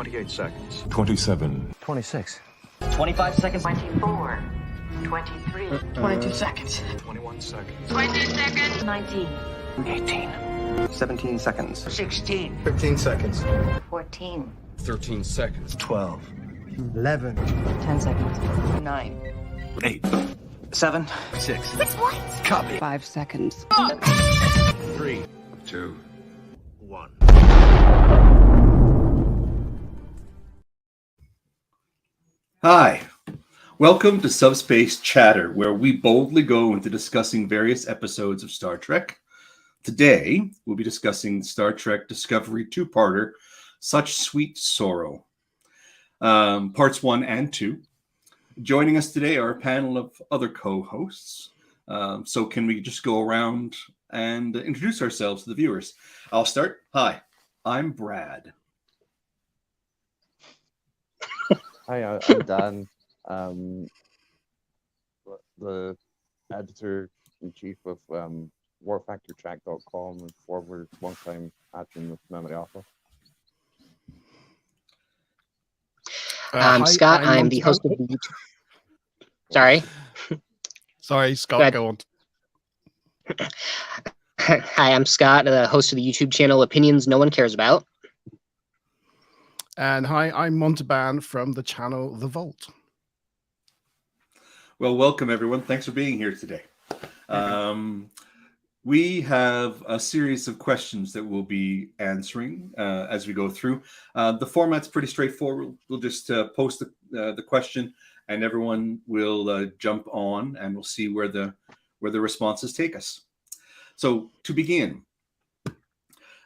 28 seconds. 27. 26. 25 seconds. 24. 23. 22 seconds. 21 seconds. 20 seconds. 19. 18. 17 seconds. 16. 15 seconds. 14. 13 seconds. 12. 11. 10 seconds. 9. 8. 7. 6. 6 what? Copy. 5 seconds. 3. 2. 1. Hi, welcome to Subspace Chatter, where we boldly go into discussing various episodes of Star Trek. Today, we'll be discussing Star Trek Discovery two-parter, Such Sweet Sorrow, parts 1 and 2. Joining us today are a panel of other co-hosts. So can we just go around and introduce ourselves to the viewers? I'll start. Hi, I'm Brad. Hi, I'm Dan, the editor-in-chief of warfactortrack.com and former long-time admin of Memory Alpha. I'm Scott. I'm the host of the YouTube. Sorry. Sorry, Scott, go on. Hi, I'm Scott, the host of the YouTube channel Opinions No One Cares About. And hi, I'm Montalban from the channel The Vault. Well, welcome everyone. Thanks for being here today. We have a series of questions that we'll be answering as we go through. The format's pretty straightforward. We'll just post the question, and everyone will jump on, and we'll see where the responses take us. So to begin,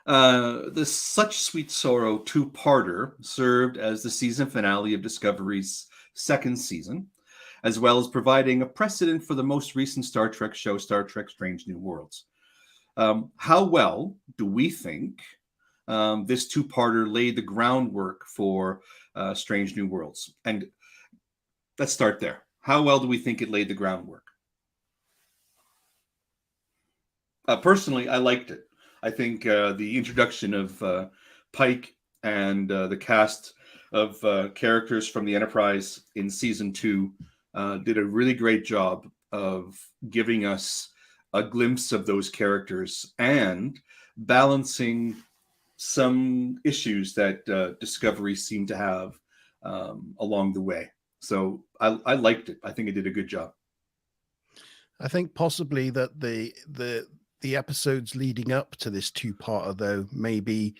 the Such Sweet Sorrow two-parter served as the season finale of Discovery's second season, as well as providing a precedent for the most recent Star Trek show, Star Trek Strange New Worlds. How well do we think this two-parter laid the groundwork for Strange New Worlds? And let's start there. How well do we think it laid the groundwork? Personally, I liked it. I think the introduction of Pike and the cast of characters from the Enterprise in season 2 did a really great job of giving us a glimpse of those characters and balancing some issues that Discovery seemed to have along the way. So I liked it. I think it did a good job. I think possibly that the episodes leading up to this two-parter, though, maybe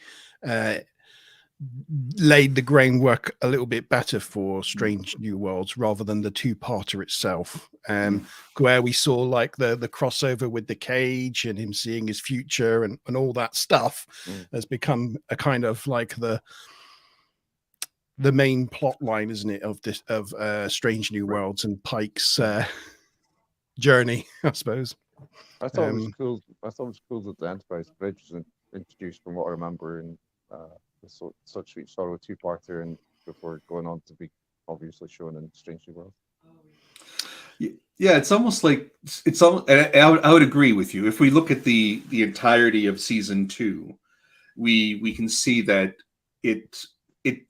laid the groundwork a little bit better for Strange New Worlds rather than the two-parter itself, where we saw like the crossover with the cage and him seeing his future and all that stuff has become a kind of like the main plot line, isn't it, of Strange New Worlds and Pike's journey, I suppose. I thought it was cool. I thought it was cool that the Enterprise Bridge was introduced, from what I remember, in the Such Sweet Sorrow two-parter, and before going on to be obviously shown in Strange New World. Yeah, it's almost like I would agree with you. If we look at the entirety of season 2, we can see that it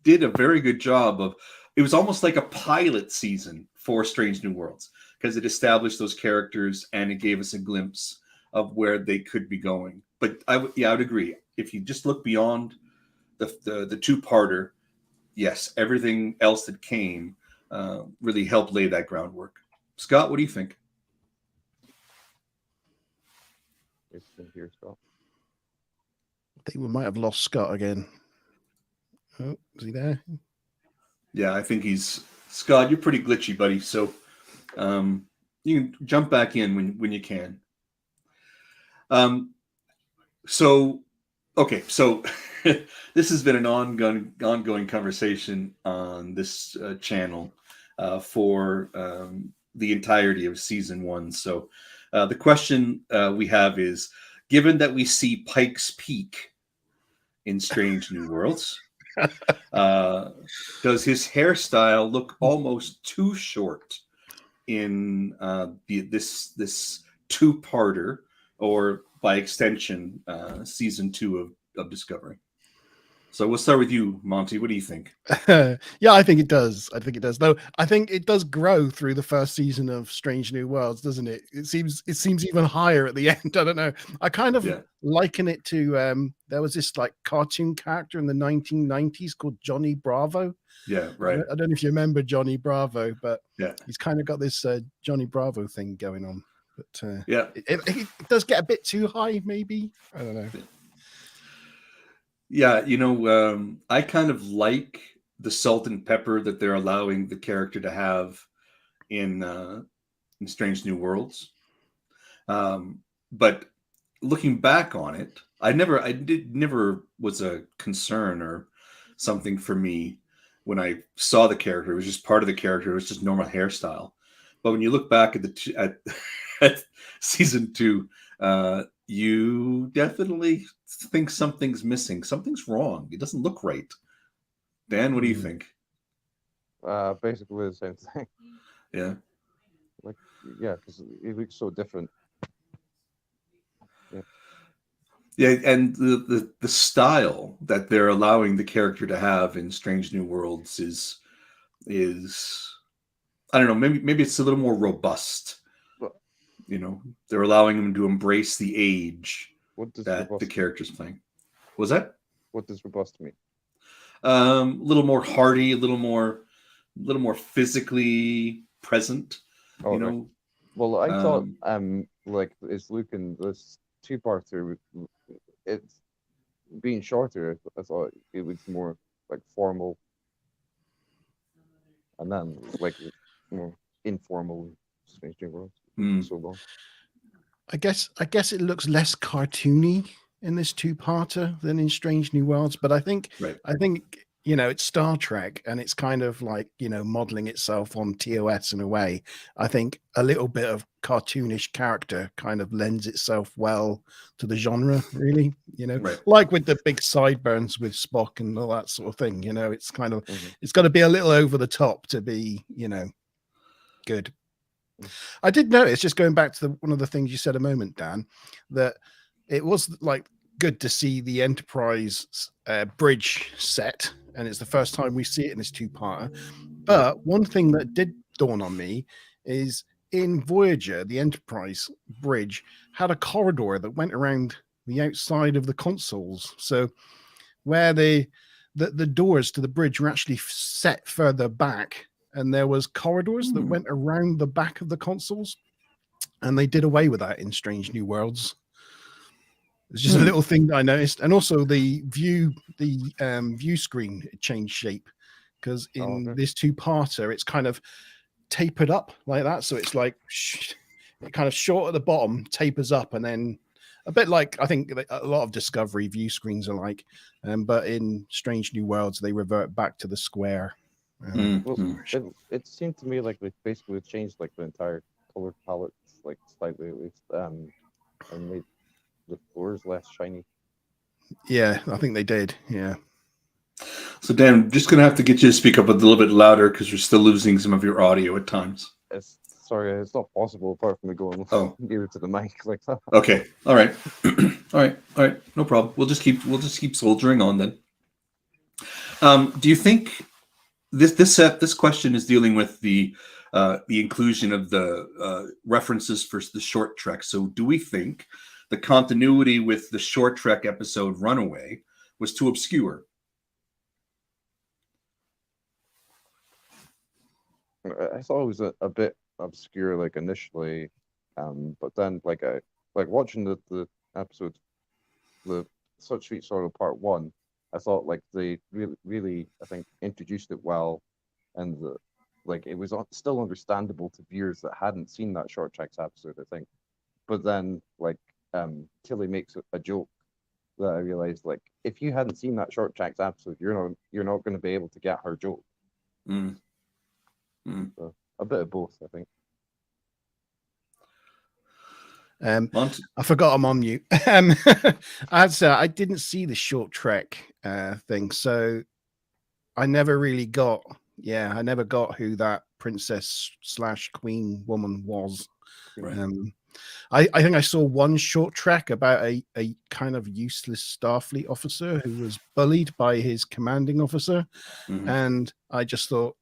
did a very good job of. It was almost like a pilot season for Strange New Worlds, because it established those characters and it gave us a glimpse of where they could be going. But I would agree. If you just look beyond the two-parter, yes, everything else that came really helped lay that groundwork. Scott, what do you think? Here, Scott. I think we might have lost Scott again. Oh, is he there? Yeah, I think Scott, you're pretty glitchy, buddy. So you can jump back in when you can. So this has been an ongoing conversation on this channel for the entirety of season 1. So the question we have is, given that we see Pike's Peak in Strange New Worlds, does his hairstyle look almost too short in this two-parter, or by extension, season 2 of Discovery? So we'll start with you, Monty. What do you think? Yeah, I think it does. I think it does. Though I think it does grow through the first season of Strange New Worlds, doesn't it? It seems even higher at the end. I don't know. I kind of liken it to there was this like cartoon character in the 1990s called Johnny Bravo. Yeah, right. I don't know if you remember Johnny Bravo, but yeah, he's kind of got this Johnny Bravo thing going on. But yeah, it does get a bit too high, maybe. I don't know. Yeah, you know, I kind of like the salt and pepper that they're allowing the character to have in Strange New Worlds. But looking back on it, I never was a concern or something for me when I saw the character. It was just part of the character. It was just normal hairstyle. But when you look back at at season 2, you definitely think something's missing. Something's wrong. It doesn't look right. Dan, what do you think? Basically the same thing. Yeah. Like, yeah, because it looks so different. Yeah. Yeah, and the style that they're allowing the character to have in Strange New Worlds is I don't know, maybe it's a little more robust. You know, they're allowing him to embrace the age that the character's playing. Was that? What does robust mean? A little more hardy, a little more physically present. Oh, you know. Well, I thought like it's looking this 2-parter. It's being shorter. I thought it was more like formal, and then like more informal. Strange New Worlds. So long. I guess it looks less cartoony in this 2-parter than in Strange New Worlds, but I think you know, it's Star Trek and it's kind of like, you know, modeling itself on TOS in a way. I think a little bit of cartoonish character kind of lends itself well to the genre, really, you know, like with the big sideburns with Spock and all that sort of thing, you know, it's kind of it's got to be a little over the top to be, you know, good. I did notice, just going back to one of the things you said a moment, Dan, that it was like good to see the Enterprise bridge set, and it's the first time we see it in this 2-parter. But one thing that did dawn on me is in Voyager, the Enterprise bridge had a corridor that went around the outside of the consoles. So where the doors to the bridge were actually set further back, and there was corridors that went around the back of the consoles, and they did away with that in Strange New Worlds. It's just a little thing that I noticed, and also the view screen changed shape, because in this 2-parter it's kind of tapered up like that, so it's like it kind of short at the bottom, tapers up, and then a bit like I think a lot of Discovery view screens are like, but in Strange New Worlds they revert back to the square. Well, it seemed to me like they basically changed like the entire color palette, like slightly at least, and made the floors less shiny. Yeah, I think they did. Yeah. So Dan, I'm just gonna have to get you to speak up a little bit louder because you're still losing some of your audio at times. Sorry, it's not possible apart from me going nearer to the mic like that. Okay. All right. All right. No problem. We'll just keep soldiering on then. Do you think this question is dealing with the inclusion of the references for the short trek? So do we think the continuity with the short trek episode Runaway was too obscure? I thought it was a bit obscure, like initially, but then like watching the episode, the Such Sweet Sorrow Part 1, I thought like they really I think introduced it well, and it was still understandable to viewers that hadn't seen that Short Tracks episode, I think. But then like Tilly makes a joke that I realized, like, if you hadn't seen that Short Tracks episode, you're not going to be able to get her joke. So, a bit of both, I think. I forgot I'm on mute. I didn't see the Short Trek thing, so I never really got who that princess / queen woman was. Right. I think I saw one short track about a kind of useless Starfleet officer who was bullied by his commanding officer, and I just thought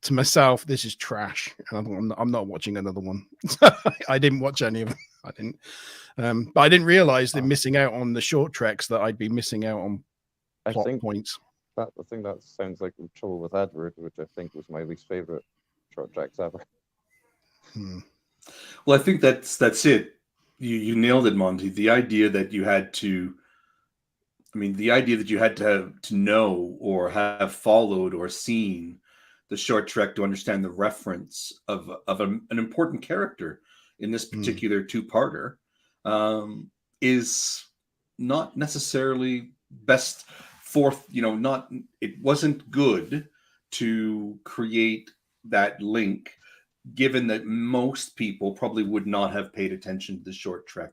to myself, "This is trash," and I'm not watching another one. I didn't watch any of them. I didn't, but I didn't realize that missing out on the short tracks that I'd be missing out on plot points. I think that sounds like the Trouble with Edward, which I think was my least favorite short tracks ever. Well, I think that's it. You nailed it, Monty. The idea that you had to, the idea that you had to know or have followed or seen the short trek to understand the reference of an important character in this particular two-parter is not necessarily best forth. It wasn't good to create that link, given that most people probably would not have paid attention to the short trek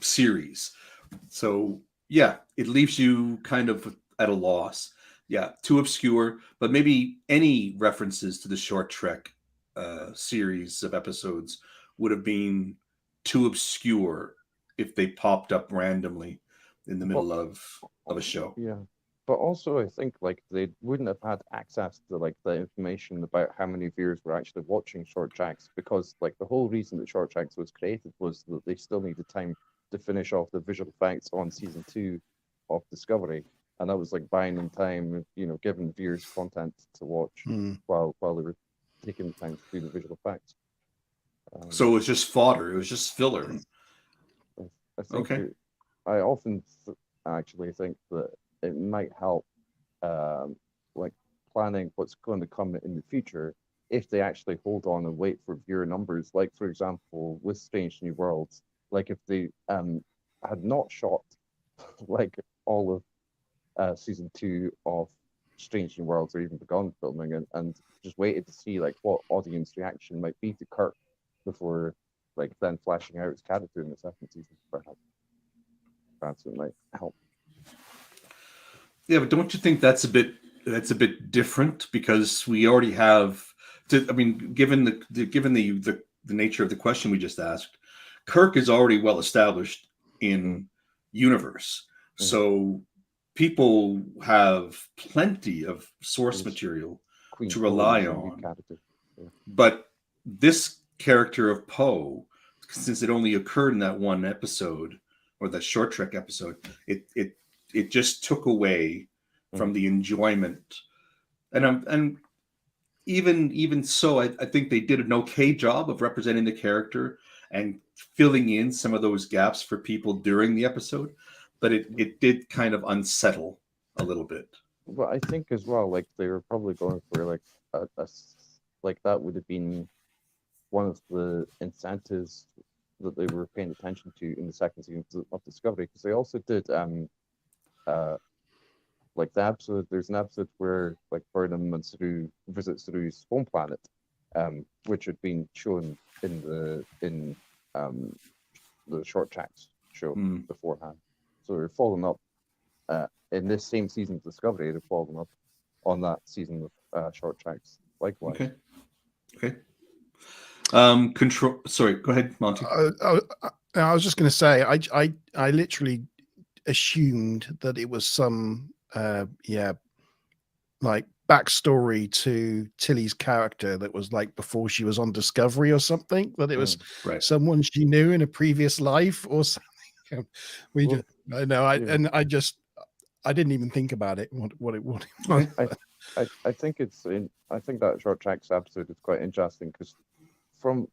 series. So yeah, it leaves you kind of at a loss. Yeah, too obscure, but maybe any references to the short trek series of episodes would have been too obscure if they popped up randomly in the middle of a show. Yeah. But also, I think they wouldn't have had access to the information about how many viewers were actually watching short tracks, because the whole reason that short tracks was created was that they still needed time to finish off the visual effects on season 2 of Discovery, and that was buying them time, giving viewers content to watch while they were taking the time to do the visual effects. So it was just fodder. It was just filler. I think I often actually think that it might help, planning what's going to come in the future if they actually hold on and wait for viewer numbers. For example, with Strange New Worlds, if they had not shot all of season 2 of Strange New Worlds, or even begun filming, and just waited to see what audience reaction might be to Kirk before then flashing out his character in the second season, perhaps it might help. Yeah, but don't you think that's a bit different, because we already have given the nature of the question we just asked, Kirk is already well established in universe. So people have plenty of source material to rely on. But this character of Poe, since it only occurred in that one episode, or that short trek episode, it just took away from the enjoyment. And even so, I think they did an okay job of representing the character and filling in some of those gaps for people during the episode, but it did kind of unsettle a little bit. Well, I think as well, they were probably going for that would have been one of the incentives that they were paying attention to in the second season of Discovery, because they also did the episode. There's an episode where Burnham and Saru visit Saru's home planet, which had been shown in the short tracks show beforehand. So they're following up in this same season of Discovery. They're following up on that season of short tracks likewise. Okay. Control. Sorry, go ahead, Monty. I was just going to say, I literally assumed that it was some backstory to Tilly's character that was before she was on Discovery or something, that it was someone she knew in a previous life or something. I didn't even think about it. What it was. I think I think that short tracks episode is quite interesting, because from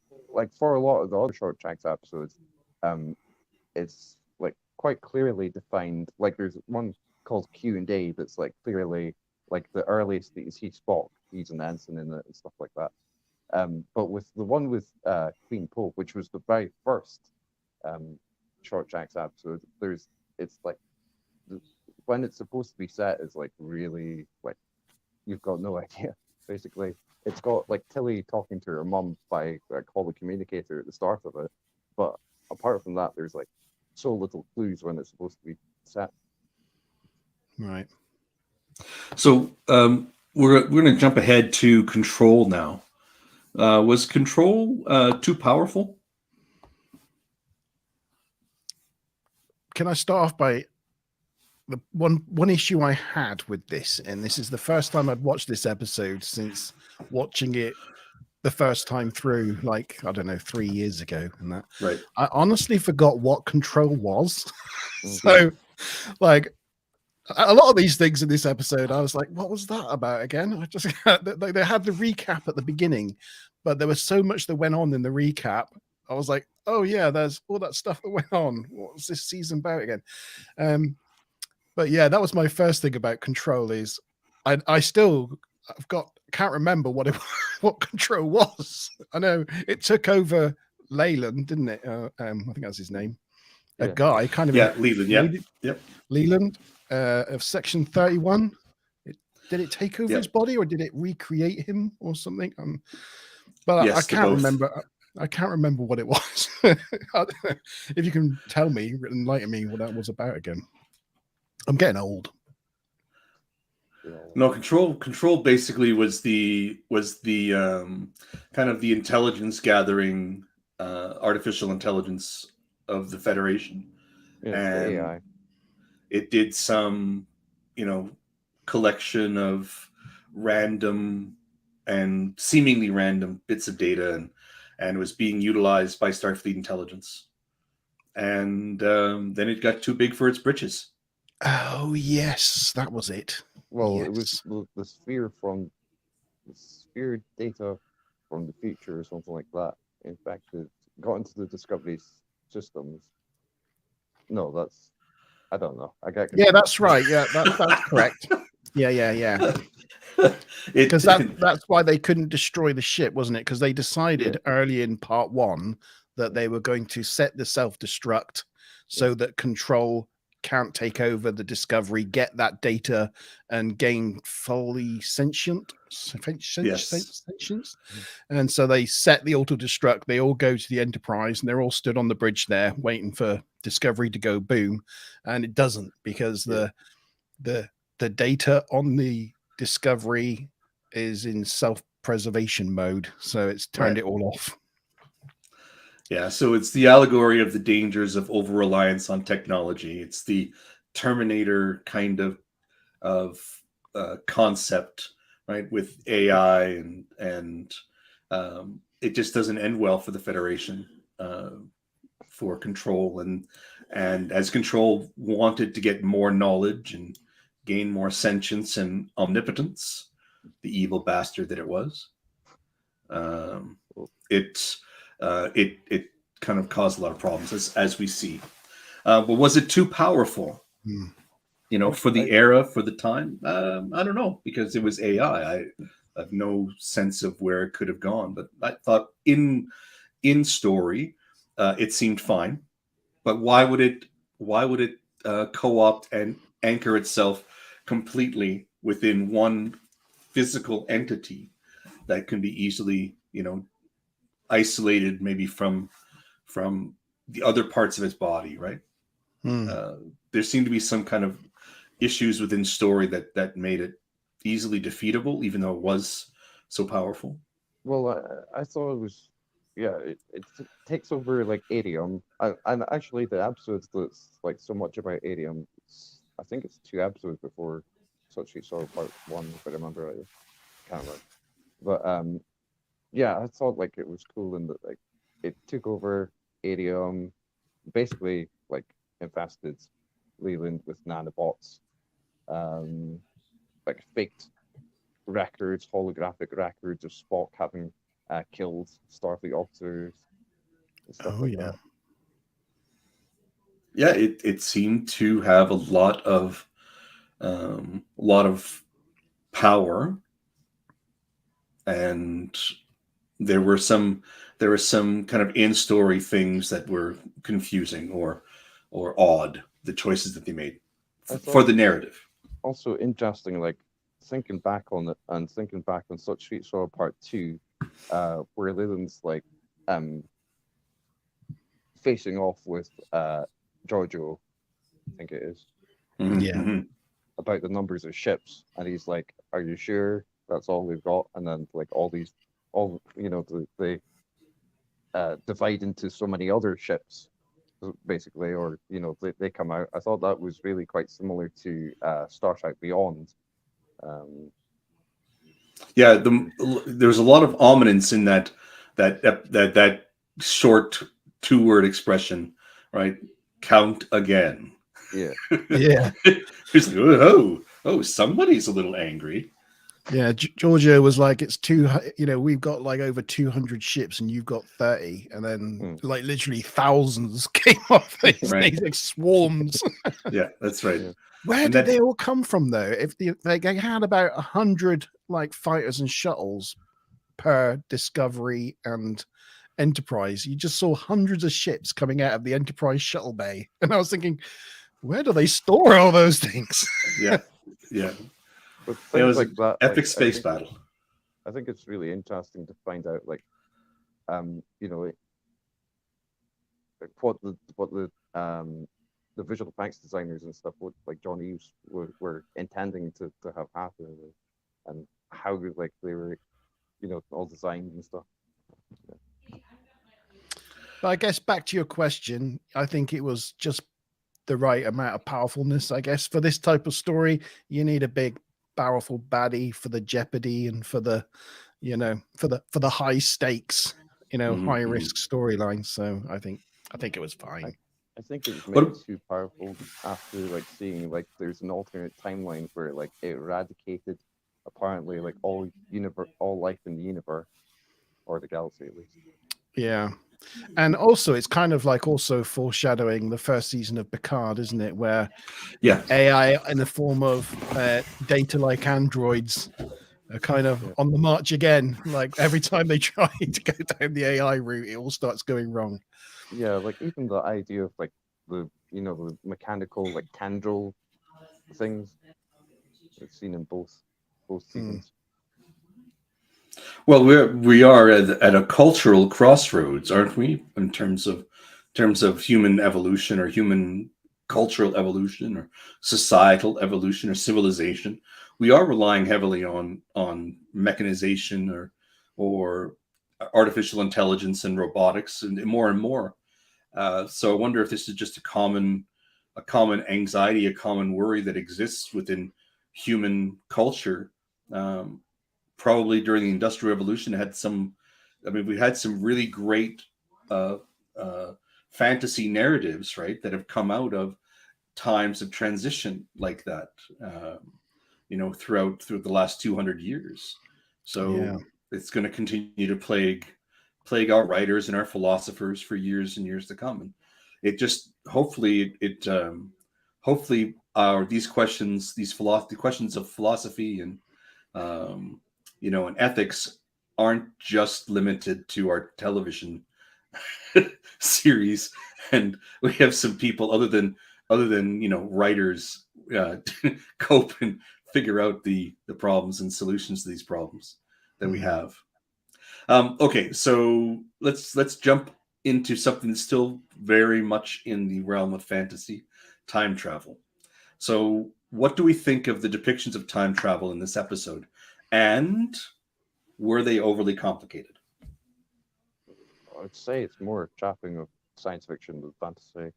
for a lot of the other short tracks episodes, it's quite clearly defined. There's one called Q&A that's clearly the earliest that you see Spock, he's an ensign in it and stuff like that. But with the one with Queen Poe, which was the very first short tracks episode, it's when it's supposed to be set is really you've got no idea. Basically, it's got Tilly talking to her mum by holo communicator at the start of it, but apart from that, there's so little clues when it's supposed to be set. Right. So we're going to jump ahead to Control now, Was Control too powerful? Can I start off by the one issue I had with this, and this is the first time I'd watched this episode since watching it the first time through, like, I don't know, 3 years ago, and that Right. I honestly forgot what Control was. So, like, a lot of these things in this episode, I was like, what was that about again? I just like, they had the recap at the beginning, but there was so much that went on in the recap. I was like, oh yeah, there's all that stuff that went on. What was this season about again? But yeah, that was my first thing about Control. Is I've can't remember what Control was. I know it took over Leyland, didn't it? I think that's his name. A guy, kind of. Yeah, Leland. Yep. Leland of Section 31. Did it take over his body, or did it recreate him, or something? But yes, I can't remember. I can't remember what it was. If you can tell me, enlighten me what that was about again. I'm getting old. No, Control basically was the kind of the intelligence gathering, artificial intelligence of the Federation, and AI. It did some, collection of random and seemingly random bits of data, and was being utilized by Starfleet intelligence, and then it got too big for its britches. Oh yes, that was it. Well, Yes. it was the sphere data from the future or something like that. In fact, it got into the Discovery systems. No, I don't know. Yeah, that's right. Yeah, that's correct. Yeah. Because that's why they couldn't destroy the ship, wasn't it? Because they decided early in part 1 that they were going to set the self-destruct so that Control can't take over the Discovery, get that data, and gain fully sentience. And so they set the auto-destruct. They all go to the Enterprise, and they're all stood on the bridge there, waiting for Discovery to go boom, and it doesn't, because the data on the Discovery is in self-preservation mode, so it's turned it all off. Yeah, so it's the allegory of the dangers of over-reliance on technology. It's the Terminator kind of concept, right, with AI, and it just doesn't end well for the Federation, for Control, and as Control wanted to get more knowledge and gain more sentience and omnipotence, the evil bastard that it was, it kind of caused a lot of problems, as we see. But was it too powerful? For the era, for the time? I don't know, because it was AI. I have no sense of where it could have gone. But I thought in story, it seemed fine. But why would it co-opt and anchor itself completely within one physical entity that can be easily, isolated maybe from the other parts of his body, right? There seemed to be some kind of issues within story that made it easily defeatable, even though it was so powerful. Well, I thought it was, it takes over like Adium, and actually the episodes that's like so much about Adium, I think it's 2 episodes before Such Sweet Sorrow Part 1, if I remember right. Can't remember. But I thought like it was cool in that like it took over Adium, basically like infested Leland with nanobots, like faked records, holographic records of Spock having killed Starfleet officers and stuff that. Yeah, it seemed to have a lot of power, and there were some kind of in-story things that were confusing or odd, the choices that they made for the narrative. Also interesting, like thinking back on it and thinking back on Such Sweet Sorrow Part 2, where Leland's like facing off with Giorgio, I think it is. About the numbers of ships, and he's like, "Are you sure that's all we've got?" And then like all these all they divide into so many other ships, basically, or they come out. I thought that was really quite similar to Star Trek Beyond. Yeah, there's a lot of ominence in that short 2-word expression, right? Count again. Yeah. Yeah. It's like, oh, somebody's a little angry. Yeah, Georgia was like, it's we've got like over 200 ships and you've got 30, and then like literally thousands came off these Right. things, like swarms. Yeah, that's right. Yeah. Where And did that- they all come from though? If they had about 100 like fighters and shuttles per Discovery and Enterprise, you just saw hundreds of ships coming out of the Enterprise shuttle bay, and I was thinking, where do they store all those things? Yeah, yeah. But It things was like that, epic like, space battle. I think it's really interesting to find out, like, what the visual effects designers and stuff, what like John Eves were intending to have happen, and how like they were, all designed and stuff. But I guess back to your question, I think it was just the right amount of powerfulness. I guess for this type of story, you need a big, powerful baddie for the jeopardy and for the, for the high stakes, high risk storyline. So I think it was fine. I think it was What- made too powerful after like seeing like there's an alternate timeline where like it eradicated apparently like all life in the universe, or the galaxy at least. Yeah. And also, it's kind of like also foreshadowing the first season of Picard, isn't it? Where Yeah, AI in the form of data-like androids are kind of on the march again. Like every time they try to go down the AI route, it all starts going wrong. Yeah, like even the idea of like the the mechanical like tendril things, it's seen in both seasons. well, we are at a cultural crossroads, aren't we? In terms of human evolution, or human cultural evolution, or societal evolution, or civilization. We are relying heavily on mechanization or artificial intelligence and robotics, and more. So I wonder if this is just a common anxiety, a common worry that exists within human culture. Probably during the Industrial Revolution, we had some really great fantasy narratives, right, that have come out of times of transition like that, throughout the last 200 years. So Yeah. it's going to continue to plague our writers and our philosophers for years and years to come. And it just hopefully these questions, the questions of philosophy and and ethics aren't just limited to our television series, and we have some people other than writers cope and figure out the problems and solutions to these problems that we have. Okay, so let's jump into something that's still very much in the realm of fantasy: time travel. So what do we think of the depictions of time travel in this episode, and were they overly complicated? I'd say it's more trapping of science fiction than fantasy.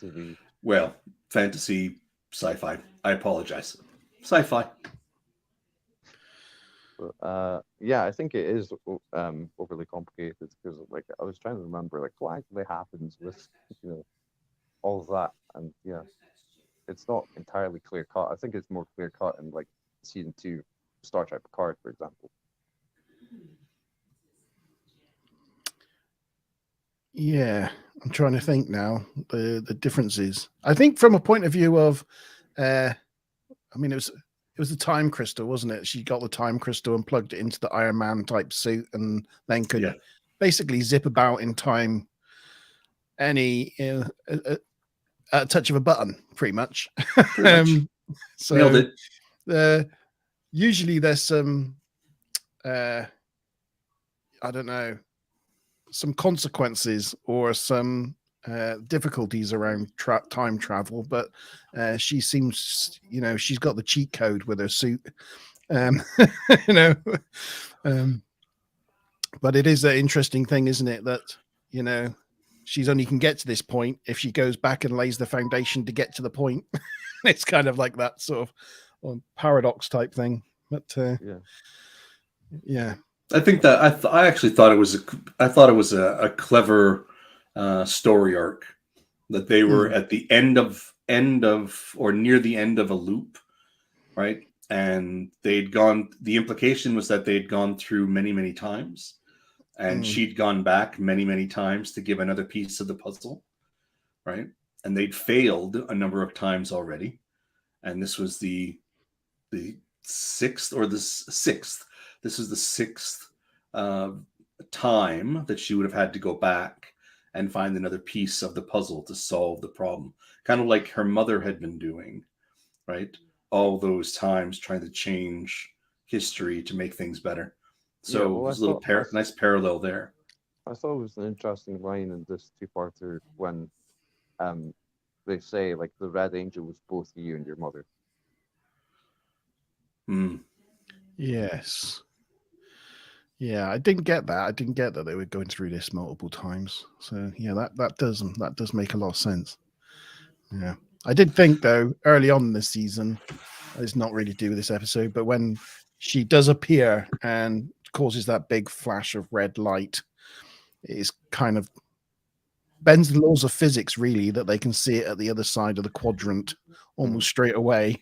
to be Well, fantasy, sci-fi. I apologize. Sci-fi. But, yeah, I think it is overly complicated because, like, I was trying to remember, like, what actually happens with, all of that, and yeah, it's not entirely clear cut. I think it's more clear cut in like season 2, Star Trek Picard, for example. Yeah, I'm trying to think now the differences. I think from a point of view of, it was the time crystal, wasn't it? She got the time crystal and plugged it into the Iron Man type suit, and then could basically zip about in time any a touch of a button, pretty much. So Nailed it. Usually there's some I don't know, some consequences or some difficulties around time travel, but she seems, she's got the cheat code with her suit. But it is an interesting thing, isn't it, that, you know, she's only can get to this point if she goes back and lays the foundation to get to the point. It's kind of like that sort of paradox type thing. But yeah. I think that I actually thought it was a clever story arc, that they were at the end of or near the end of a loop, right? And the implication was that they'd gone through many times, and she'd gone back many times to give another piece of the puzzle, right? And they'd failed a number of times already, and this was the sixth or the sixth. This is the sixth time that she would have had to go back and find another piece of the puzzle to solve the problem, kind of like her mother had been doing, right? All those times trying to change history to make things better. So there's a little nice parallel there. I thought it was an interesting line in this two-parter when they say, like, the Red Angel was both you and your mother. Yes. Yeah, I didn't get that. I didn't get that they were going through this multiple times. So yeah, that does make a lot of sense. Yeah. I did think, though, early on in the season, it's not really to do with this episode, but when she does appear and causes that big flash of red light, it is kind of bends the laws of physics, really, that they can see it at the other side of the quadrant almost straight away.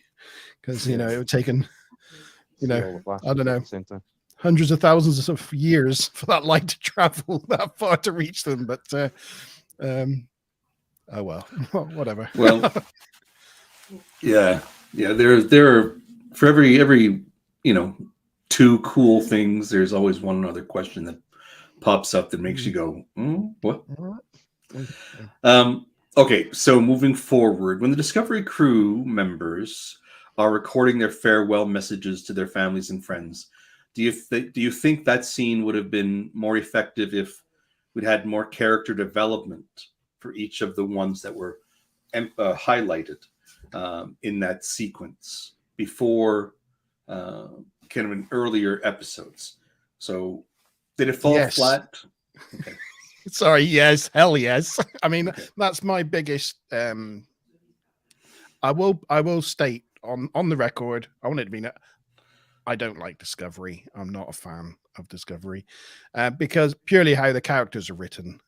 Because, you know, it would taken, you know, I don't know, hundreds of thousands of years for that light to travel that far to reach them. But oh well, whatever. Well, yeah. There are for every two cool things, there's always one other question that pops up that makes you go, what? Okay, so moving forward, when the Discovery crew members are recording their farewell messages to their families and friends, do you think that scene would have been more effective if we'd had more character development for each of the ones that were highlighted in that sequence before kind of in earlier episodes? So did it fall flat? Okay. Sorry, yes, hell yes. I mean, that's my biggest I will state on the record, I want it to be I don't like Discovery. I'm not a fan of Discovery because purely how the characters are written.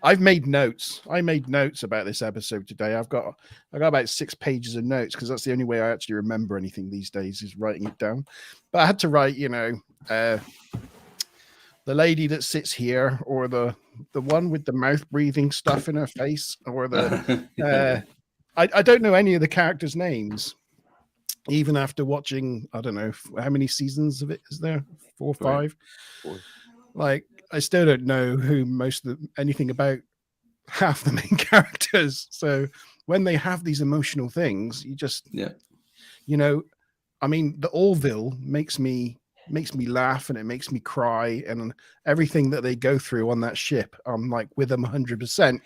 I've made notes. I made notes about this episode today. I got about 6 pages of notes because that's the only way I actually remember anything these days is writing it down. But I had to write, the lady that sits here, or the one with the mouth breathing stuff in her face, or the I don't know any of the characters' names. Even after watching, I don't know how many seasons of it is there, 4 or 5. 4. Like, I still don't know who anything about half the main characters. So when they have these emotional things, you just, I mean, the Orville makes me laugh and it makes me cry, and everything that they go through on that ship, I'm like with them 100%,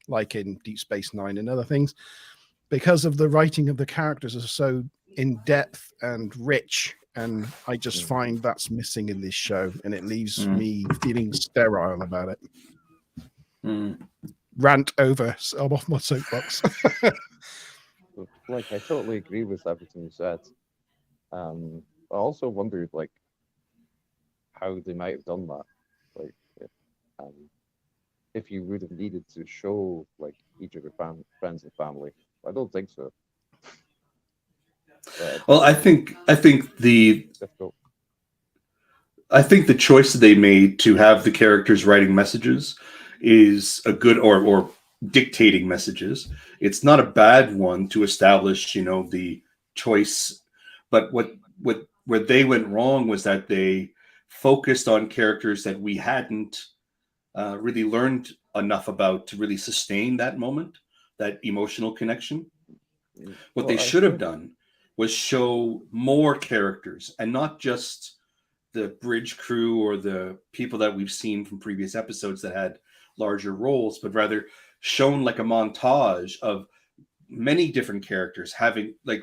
like in Deep Space Nine and other things, because of the writing of the characters are so in depth and rich, and I just find that's missing in this show, and it leaves me feeling sterile about it. Rant over. I'm off my soapbox. Like, I totally agree with everything you said. I also wondered, like, how they might have done that. Like, if you would have needed to show, like, each of your friends and family. I don't think so. Well, I think the choice that they made to have the characters writing messages is a good or dictating messages. It's not a bad one to establish, the choice. But where they went wrong was that they focused on characters that we hadn't really learned enough about to really sustain that moment, that emotional connection. What they should have done was show more characters, and not just the bridge crew or the people that we've seen from previous episodes that had larger roles, but rather shown like a montage of many different characters having, like,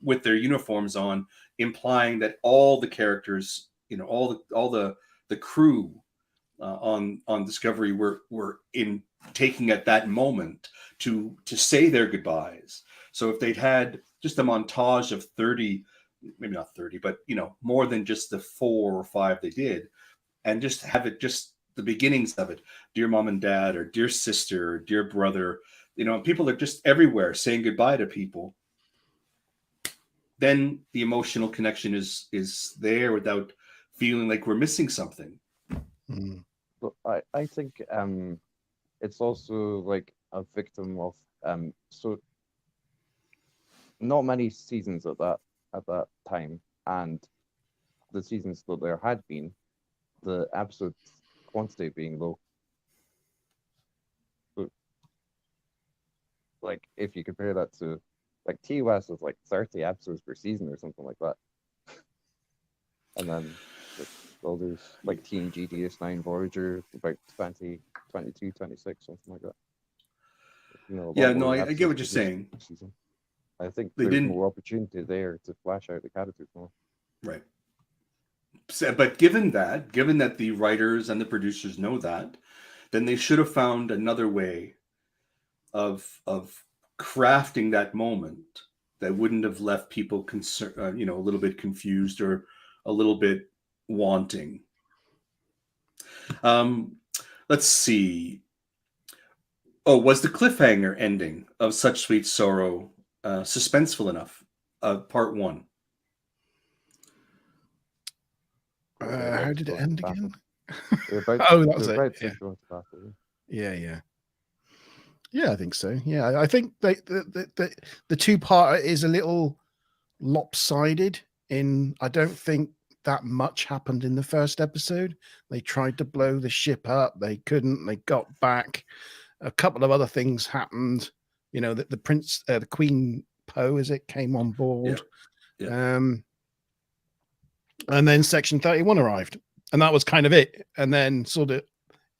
with their uniforms on, implying that all the characters, all the the crew on Discovery were in taking at that moment to say their goodbyes. So if they'd had just a montage of 30, maybe not 30, but more than just the 4 or 5 they did, and just have it just the beginnings of it, dear mom and dad, or dear sister, or dear brother, people are just everywhere saying goodbye to people. Then the emotional connection is there without feeling like we're missing something. Mm. But I think it's also like a victim of so not many seasons at that time, and the seasons that there had been, the episode quantity being low. But, like if you compare that to like TOS is like 30 episodes per season or something like that, and then all those like TNG, DS9, Voyager about 20, 22, 26, something like that. Yeah, no, I get what you're saying. Season. I think They there's didn't- more opportunity there to flash out the characters more. Right. So, but given that the writers and the producers know that, then they should have found another way of crafting that moment that wouldn't have left people a little bit confused or a little bit wanting. Let's see. Oh, was the cliffhanger ending of Such Sweet Sorrow suspenseful enough? Part 1. How did it end again? They're about, Oh, that was they're it, about to yeah. go into battle, yeah. Yeah, I think so. Yeah, I think the two-part is a little lopsided. I don't think that much happened in the first episode. They tried to blow the ship up, they couldn't. They got back. A couple of other things happened. The Queen Poe, as it came on board. Yeah. And then Section 31 arrived, and that was kind of it. And then sort of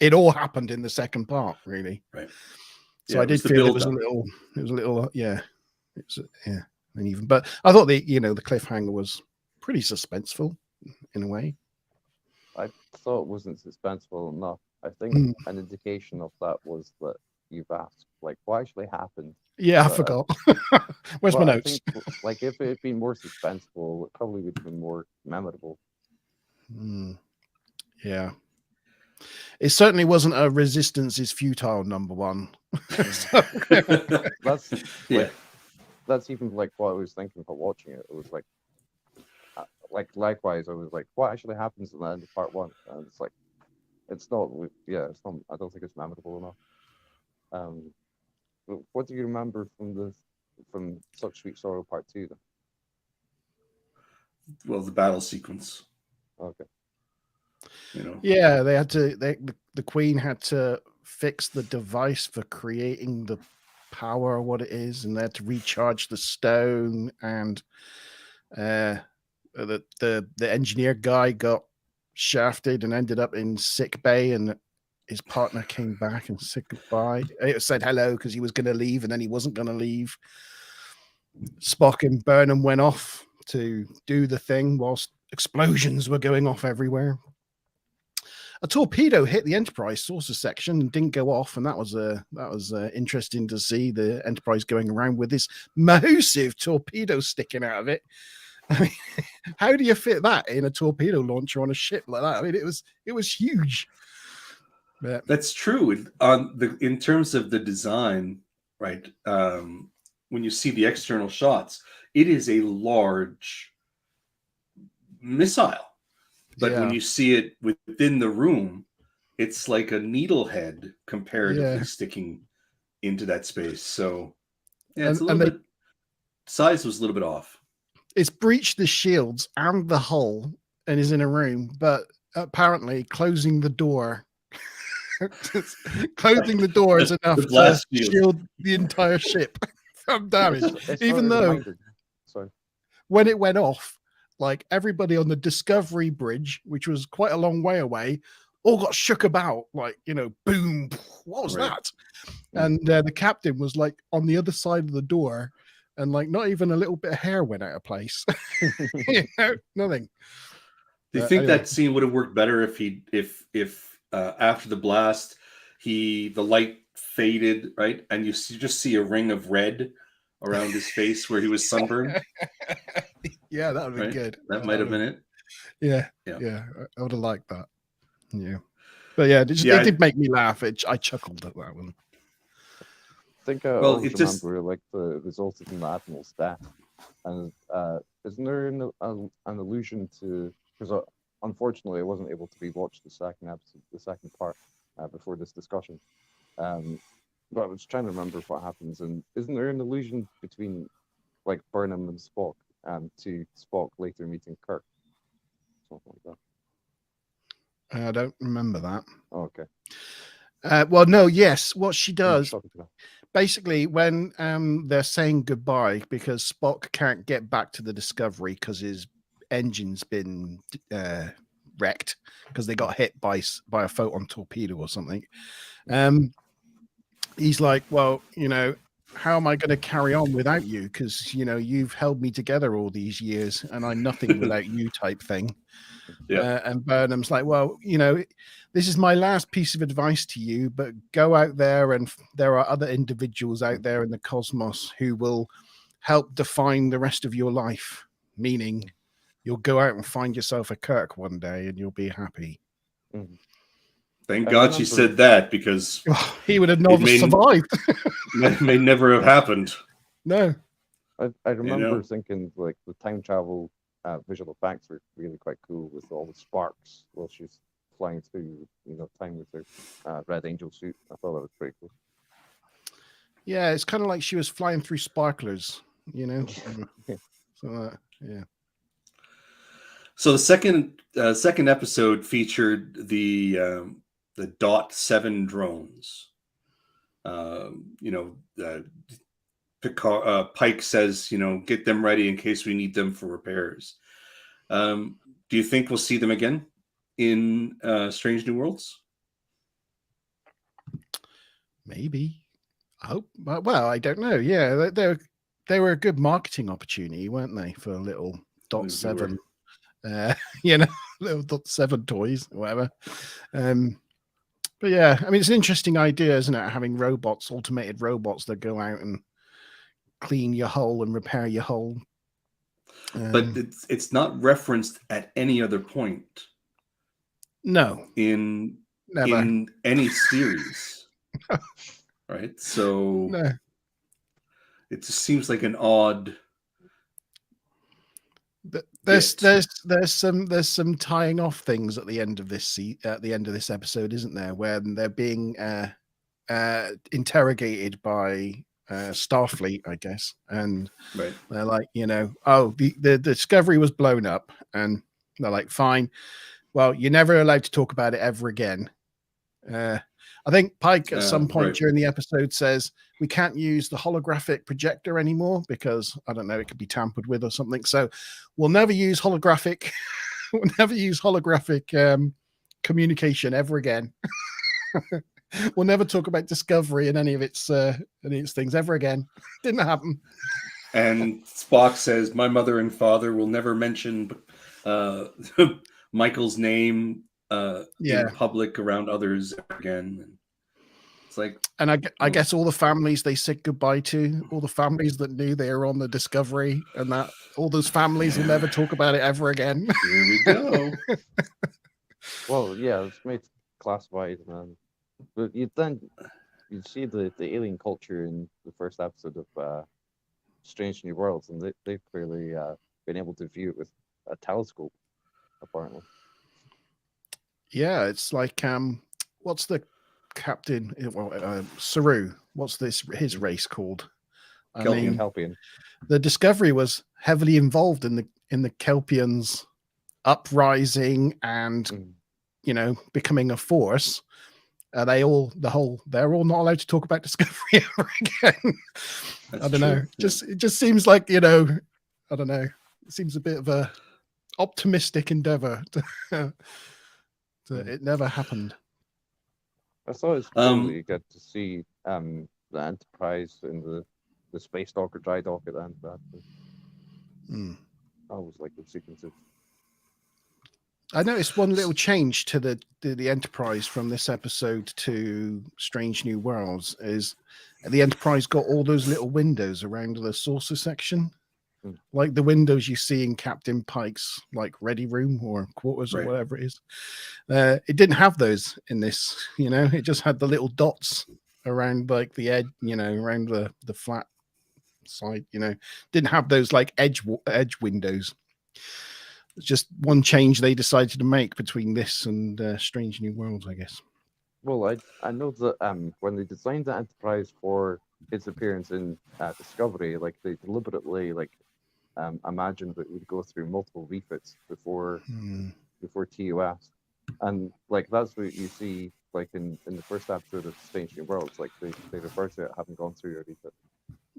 it all happened in the second part, really. Right. So Yeah, I did feel it was a little, uneven. But I thought the cliffhanger was pretty suspenseful in a way. I thought it wasn't suspenseful enough. I think an indication of that was that you've asked, like, what actually happened? Yeah, I forgot. Where's my But I notes? think, like, if it had been more suspenseful, it probably would have been more memorable. Yeah. It certainly wasn't a Resistance is Futile #1. That's Yeah. That's even like what I was thinking for watching it. It was like likewise, I was like, what actually happens in the end of part 1? And it's like, it's not. It's not. I don't think it's memorable enough. What do you remember from Such Sweet Sorrow Part 2 then? Well, the battle sequence. Okay. Yeah, they had to. The Queen had to fix the device for creating the power, or what it is, and they had to recharge the stone. And the engineer guy got shafted and ended up in sick bay, and his partner came back and said goodbye. It said hello because he was going to leave, and then he wasn't going to leave. Spock and Burnham went off to do the thing whilst explosions were going off everywhere. A torpedo hit the Enterprise saucer section and didn't go off, and that was interesting to see the Enterprise going around with this massive torpedo sticking out of it. I mean, how do you fit that in a torpedo launcher on a ship like that? I mean, it was huge. Yeah. That's true. In terms of the design, right? When you see the external shots, it is a large missile. But when you see it within the room, it's like a needlehead comparatively sticking into that space. So it's a little bit. Size was a little bit off. It's breached the shields and the hull and is in a room, but apparently closing the door is enough to shield the entire ship from damage. Even though when it went off, like everybody on the Discovery bridge, which was quite a long way away, all got shook about, like, boom, what was that? And the captain was like on the other side of the door, and like not even a little bit of hair went out of place. Nothing. Do you think Anyway. that scene would have worked better if after the blast the light faded, right, and you just see a ring of red around his face where he was sunburned? Yeah, that would be Right? good. That might have been it. Yeah, Yeah. yeah, I would have liked that. Yeah, but yeah, Yeah, it did make me laugh. I chuckled at that one. I think I Well, always it just- remember like the results in the Admiral's death, and isn't there an allusion to, because unfortunately I wasn't able to be watched the second episode, the second part before this discussion, but I was trying to remember what happens, and isn't there an allusion between like Burnham and Spock, to Spock later meeting Kirk, something like that? I don't remember that. Oh, okay. Well, no, yes, what she does. Shocking to know. Basically, when they're saying goodbye, because Spock can't get back to the Discovery because his engine's been wrecked because they got hit by a photon torpedo or something. He's like, well, how am I going to carry on without you? Because you've held me together all these years, and I'm nothing without you, type thing. Yeah. And Burnham's like, well, this is my last piece of advice to you, but go out there, and there are other individuals out there in the cosmos who will help define the rest of your life. Meaning, you'll go out and find yourself a Kirk one day, and you'll be happy. Mhm. Thank I God she remember- said that, because He would have never may- survived. that may never have happened. No. I remember know? thinking like the time travel visual effects were really quite cool with all the sparks while she's flying through time with her Red Angel suit. I thought that was pretty cool. Yeah, it's kind of like she was flying through sparklers, So, yeah. So the second episode featured the Dot 7 drones. Pike says, get them ready in case we need them for repairs. Do you think we'll see them again in Strange New Worlds? Maybe. I hope. Well, I don't know. Yeah, they were a good marketing opportunity, weren't they, for little Dot They 7, were. little Dot 7 toys, or whatever. But yeah, I mean, it's an interesting idea, isn't it? Having robots, automated robots that go out and clean your hull and repair your hull. But it's not referenced at any other point No, in never. in any series. Right? So No. it just seems like an odd. There's bit. there's some tying off things at the end of this episode, isn't there? Where they're being interrogated by Starfleet, I guess, and Right. they're like, oh, the Discovery was blown up, and they're like, fine, well, you're never allowed to talk about it ever again. I think Pike at some point right. during the episode says we can't use the holographic projector anymore because I don't know, it could be tampered with or something. So we'll never use holographic communication ever again. We'll never talk about Discovery and any of its things ever again. Didn't happen. And Spock says, "My mother and father will never mention Michael's name in public around others again." And it's like, and I guess all the families they said goodbye to, all the families that knew they were on the Discovery, and that all those families will never talk about it ever again. here we go. Well, yeah, it's made classified, but you'd see the alien culture in the first episode of Strange New Worlds, and they've clearly been able to view it with a telescope, apparently. Yeah, it's like what's the captain? Well, Saru. What's his race called? I mean, Kelpian. the Discovery was heavily involved in the Kelpians' uprising and becoming a force. They're all not allowed to talk about Discovery ever again. That's I don't know. true. It just seems like I don't know. It seems a bit of a optimistic endeavor. It never happened. I thought it's cool that you get to see the Enterprise in the space dock or dry dock at the end of that. I always like those sequences. I noticed one little change to the Enterprise from this episode to Strange New Worlds is the Enterprise got all those little windows around the saucer section, like the windows you see in Captain Pike's like ready room or quarters or whatever it is. It didn't have those in this, it just had the little dots around like the edge, around the flat side, didn't have those like edge windows. It's just one change they decided to make between this and Strange New Worlds, I guess. Well, I know that when they designed the Enterprise for its appearance in Discovery, like they deliberately imagined that it would go through multiple refits before TOS, and like that's what you see like in the first episode of Strange New Worlds, like they refer to it having gone through a refit.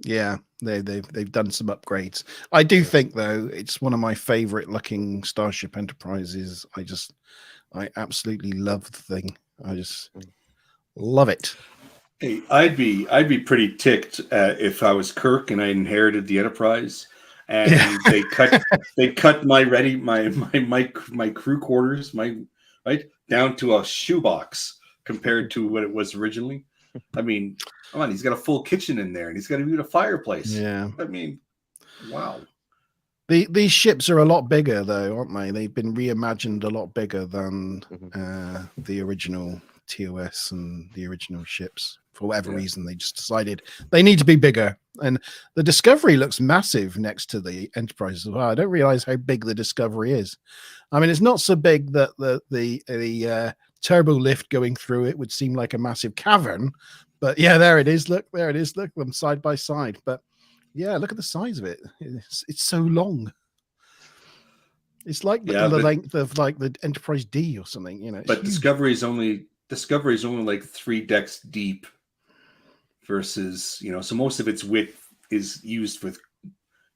Yeah, they've done some upgrades. I do think though it's one of my favorite looking Starship Enterprises. I absolutely love the thing. I just love it. Hey, I'd be pretty ticked if I was Kirk and I inherited the Enterprise, and they cut my crew quarters down to a shoebox compared to what it was originally. I mean, come on, he's got a full kitchen in there, and he's got even a fireplace. Yeah, I mean, wow. These ships are a lot bigger, though, aren't they? They've been reimagined a lot bigger than the original TOS and the original ships. For whatever reason, they just decided they need to be bigger. And the Discovery looks massive next to the Enterprise as well. I don't realize how big the Discovery is. I mean, it's not so big that the turbo lift going through it would seem like a massive cavern. But yeah, there it is. Look, there it is. Look them side by side. But yeah, look at the size of it. It's so long. It's like the length of like the Enterprise D or something, But Discovery is only like 3 decks deep versus, so most of its width is used with,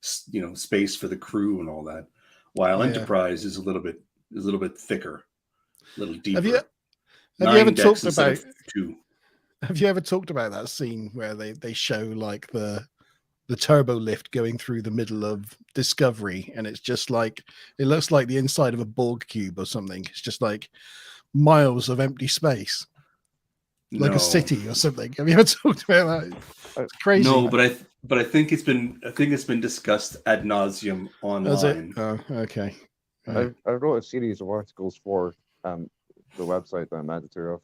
space for the crew and all that. While Enterprise is a little bit thicker, a little deeper. Have you ever talked about 2? Have you ever talked about that scene where they show like the turbo lift going through the middle of Discovery, and it's just like it looks like the inside of a Borg cube or something. It's just like miles of empty space, like a city or something. Have you ever talked about that? It's crazy. No, but I think it's been discussed ad nauseum online. Is it? Oh, okay. I wrote a series of articles for the website that I'm editor of,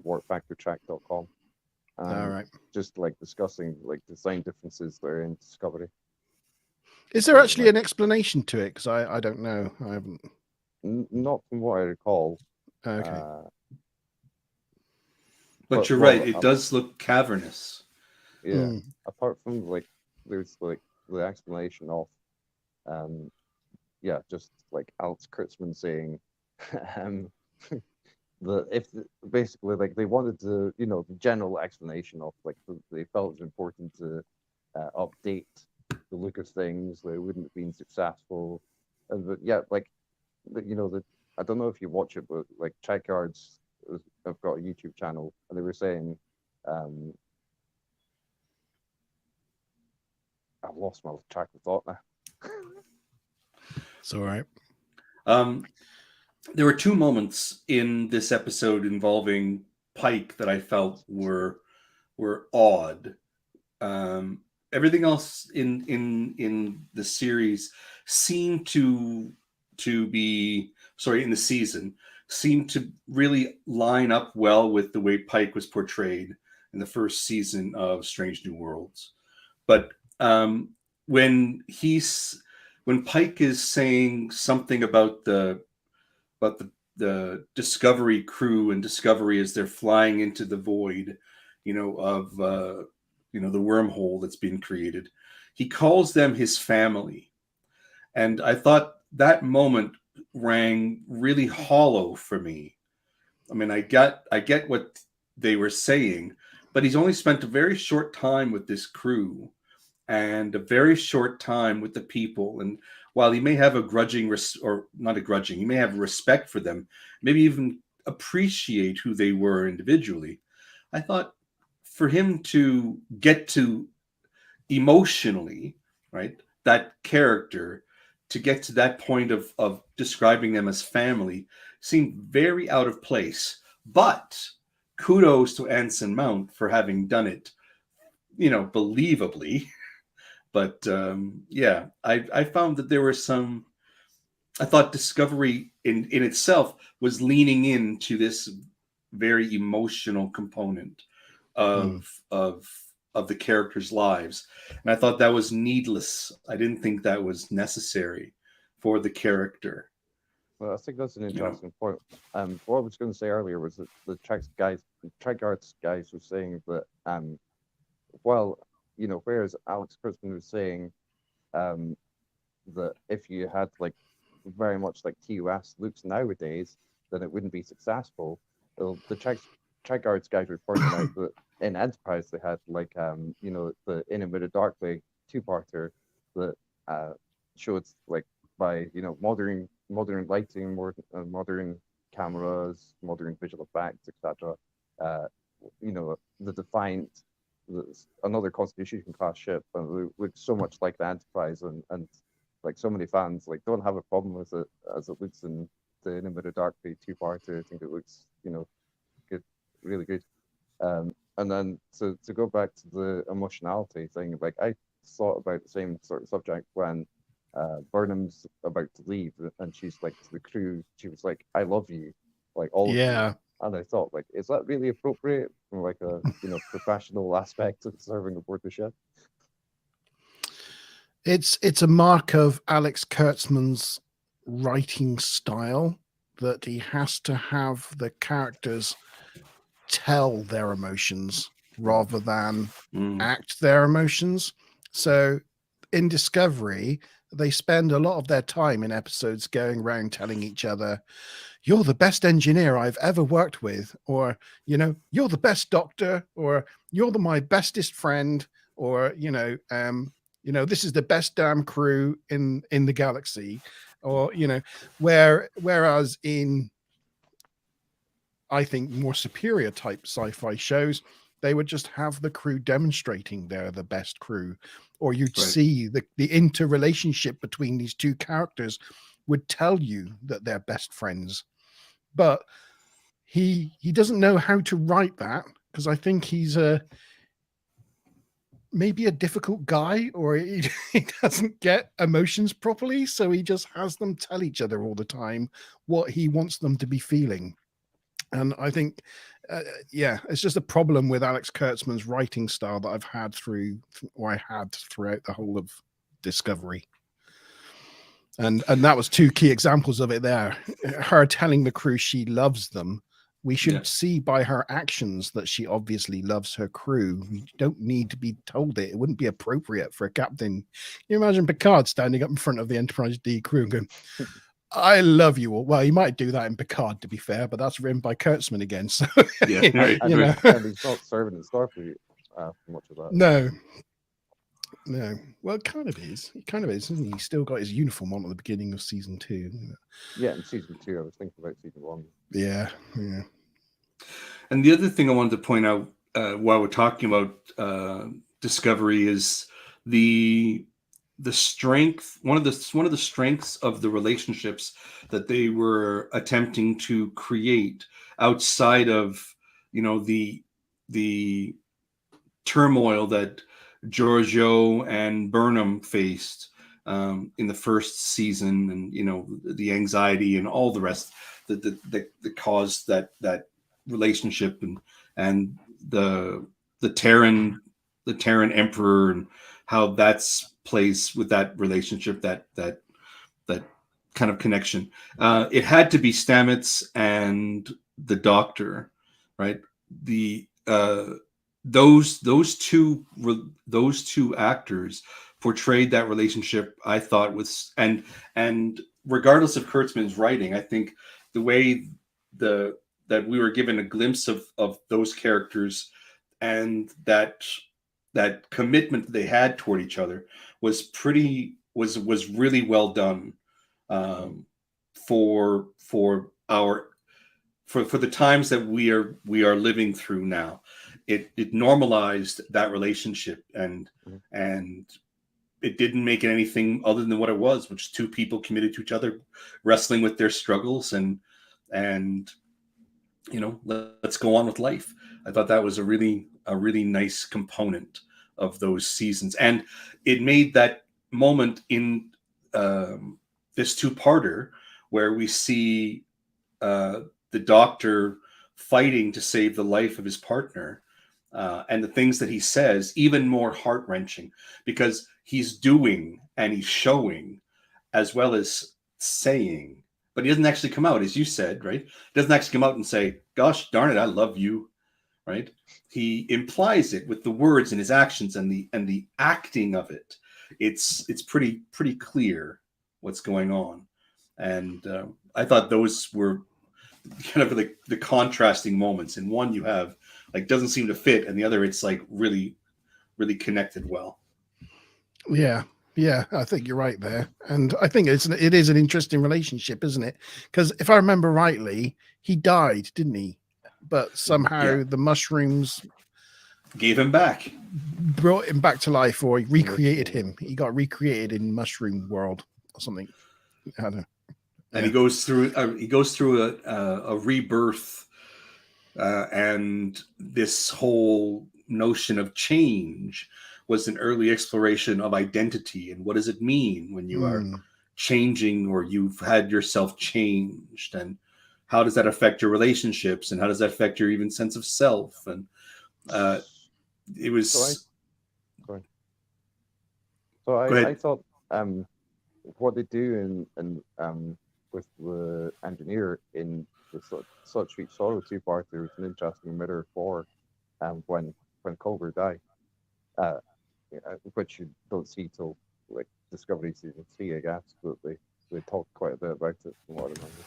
warpfactortrack.com. All right. Just like discussing like design differences that are in Discovery. Is there actually an explanation to it? Because I don't know. I haven't. Not from what I recall. Okay. But you're right. It does look cavernous. Yeah. Apart from like, there's like the explanation of, just like Alex Kurtzman saying, basically like they wanted to, the general explanation of like they felt it was important to update the look of things. They wouldn't have been successful, but I don't know if you watch it, but like Checkyards have got a YouTube channel, and they were saying, I've lost my track of thought now. It's all right. There were 2 moments in this episode involving Pike that I felt were odd. Everything else in the series seemed to be in the season seemed to really line up well with the way Pike was portrayed in the first season of Strange New Worlds. But when Pike is saying something about the Discovery crew and Discovery as they're flying into the void, of the wormhole that's been created, he calls them his family. And I thought that moment rang really hollow for me. I mean, I get what they were saying, but he's only spent a very short time with this crew and a very short time with the people. And while he may have he may have respect for them, maybe even appreciate who they were individually, I thought for him to get to emotionally, right, that character to get to that point of describing them as family seemed very out of place. But kudos to Anson Mount for having done it, believably. But I found that there were some. I thought Discovery in itself was leaning into this very emotional component of the characters' lives, and I thought that was needless. I didn't think that was necessary for the character. Well, I think that's an interesting point. What I was going to say earlier was that the Trek Arts guys were saying that, whereas Alex Kurtzman was saying that if you had like very much like TOS looks nowadays, then it wouldn't be successful. Well, the Trek Arts guys were pointing out that in Enterprise they had like the In a Minute Darkly two-parter that showed like by modern lighting, modern cameras, modern visual effects, etc. The Defiant, another Constitution class ship, looks so much like the Enterprise, and like so many fans like don't have a problem with it as it looks in the In a Minute Darkly two-parter. I think it looks good, really good. And then to go back to the emotionality thing, like I thought about the same sort of subject when Burnham's about to leave, and she's like to the crew, she was like, "I love you," like all. Yeah. Of you. And I thought, like, is that really appropriate from like a professional aspect of serving aboard the ship? It's a mark of Alex Kurtzman's writing style that he has to have the characters tell their emotions rather than act their emotions. So in Discovery, they spend a lot of their time in episodes going around telling each other, "You're the best engineer I've ever worked with," or "You're the best doctor," or "You're my bestest friend," or "This is the best damn crew in the galaxy," or whereas in, I think, more superior type sci-fi shows, they would just have the crew demonstrating they're the best crew, or you'd see the interrelationship between these two characters would tell you that they're best friends. But he doesn't know how to write that, because I think he's maybe a difficult guy, or he doesn't get emotions properly, so he just has them tell each other all the time what he wants them to be feeling. And I think, it's just a problem with Alex Kurtzman's writing style that I had throughout the whole of Discovery. And that was two key examples of it there. Her telling the crew she loves them. We should see by her actions that she obviously loves her crew. We don't need to be told it. It wouldn't be appropriate for a captain. Can you imagine Picard standing up in front of the Enterprise D crew and going, "I love you all"? Well, he might do that in Picard, to be fair, but that's written by Kurtzman again. So and he's not serving in Starfleet for much of that. No. Well, it kind of is. It kind of is, isn't he? He's still got his uniform on at the beginning of season 2. Yeah, in season 2. I was thinking about season 1. Yeah. And the other thing I wanted to point out while we're talking about Discovery is the strength. One of the strengths of the relationships that they were attempting to create outside of the turmoil that Giorgio and Burnham faced in the first season, and the anxiety and all the rest that caused that relationship, and the Terran Emperor, and how that's plays with that relationship, that kind of connection. It had to be Stamets and the Doctor, right? Those two actors portrayed that relationship, I thought, was and regardless of Kurtzman's writing, I think the way that we were given a glimpse of those characters, and that commitment that they had toward each other was really well done for the times that we are living through now. It normalized that relationship, and it didn't make it anything other than what it was, which is two people committed to each other, wrestling with their struggles, and let's go on with life. I thought that was a really nice component of those seasons, and it made that moment in this two-parter where we see the Doctor fighting to save the life of his partner, and the things that he says even more heart-wrenching, because he's doing and he's showing as well as saying, but he doesn't actually come out, as you said, right? He doesn't actually come out and say, gosh darn it, I love you, right? He implies it with the words and his actions and the acting of it. It's pretty clear what's going on. And I thought those were kind of the contrasting moments. In one, you have like doesn't seem to fit, and the other, it's like really connected well. Yeah, I think you're right there, and I think it is an interesting relationship, isn't it? Because if I remember rightly, he died, didn't he? But somehow the mushrooms gave him back, brought him back to life, or recreated him. He got recreated in Mushroom World or something. I don't know. And he goes through a rebirth, and this whole notion of change was an early exploration of identity and what does it mean when you are changing, or you've had yourself changed, and how does that affect your relationships, and how does that affect your even sense of self? And it was. I thought what they do in with the engineer in the Such Sweet Sorrow two-parter was an interesting mirror for when Culber died, which you don't see till like Discovery season 3, I guess, but they talked quite a bit about it from what I remember.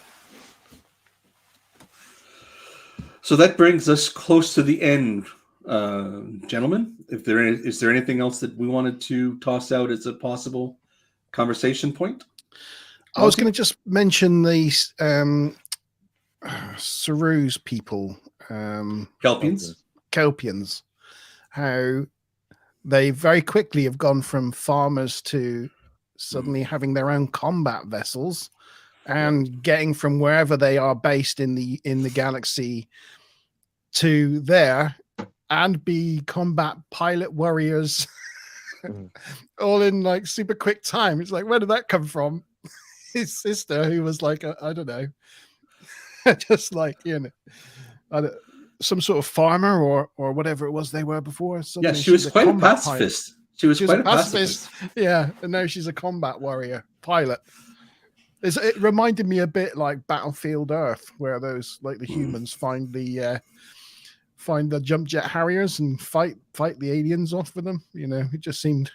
So that brings us close to the end, gentlemen. Is there anything else that we wanted to toss out as a possible conversation point? I was going to just mention these Saru's people, Kelpians, how they very quickly have gone from farmers to suddenly having their own combat vessels and getting from wherever they are based in the galaxy to there and be combat pilot warriors all in like super quick time. It's like, where did that come from? His sister, who was like, I don't know, just like, some sort of farmer or whatever it was they were before. Yeah, she was quite a pacifist. She was quite a pacifist. Yeah, and now she's a combat warrior pilot. It reminded me a bit like Battlefield Earth, where those like the humans find the jump jet Harriers and fight the aliens off with them. It just seemed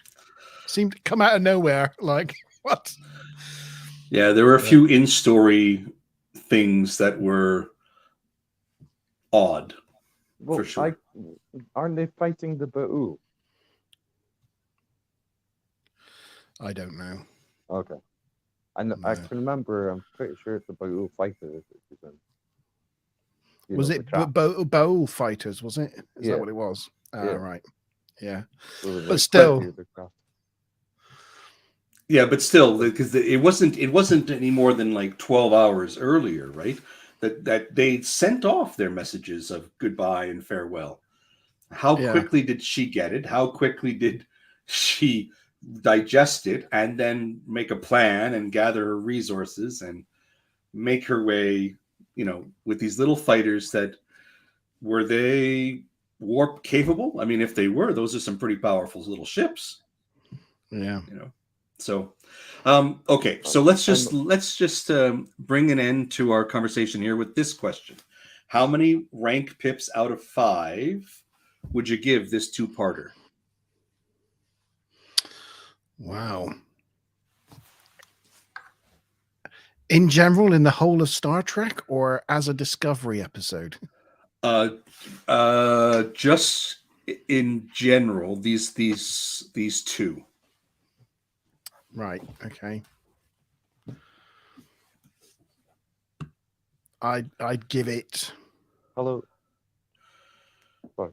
to come out of nowhere. Like, what? Yeah, there were a few in-story things that were odd, for sure. Aren't they fighting the Ba'u? I don't know. Okay. I can remember, I'm pretty sure it's the Ba'u fighters. Was it Ba'u fighters, was it? Is that what it was? Yeah. Right. Yeah. But still... Yeah, but still, because it wasn't any more than like 12 hours earlier, right? That they sent off their messages of goodbye and farewell. How quickly did she get it? How quickly did she digest it and then make a plan and gather her resources and make her way, with these little fighters were they warp capable? I mean, if they were, those are some pretty powerful little ships. Yeah. So, okay. So let's just bring an end to our conversation here with this question: how many rank pips out of 5 would you give this two-parter? Wow. In general, in the whole of Star Trek, or as a Discovery episode? Just in general, these two. Right. Okay. I'd give it. Hello. Sorry.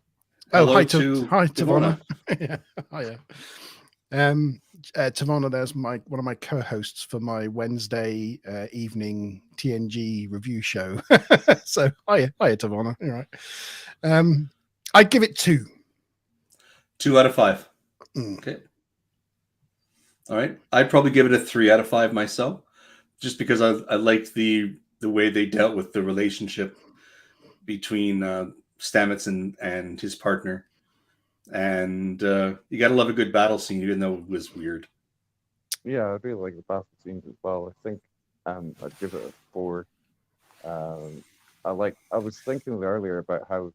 Oh, hi to Vonna. Yeah. Hiya. Tavana, there's one of my co-hosts for my Wednesday evening TNG review show. So hiya Tavana. All right. I'd give it 2. 2 out of 5. Mm. Okay. All right. I'd probably give it a 3 out of 5 myself, just because I liked the way they dealt with the relationship between Stamets and his partner. And you got to love a good battle scene, even though it was weird. Yeah, I really like the battle scenes as well. I think I'd give it a 4. I was thinking earlier about how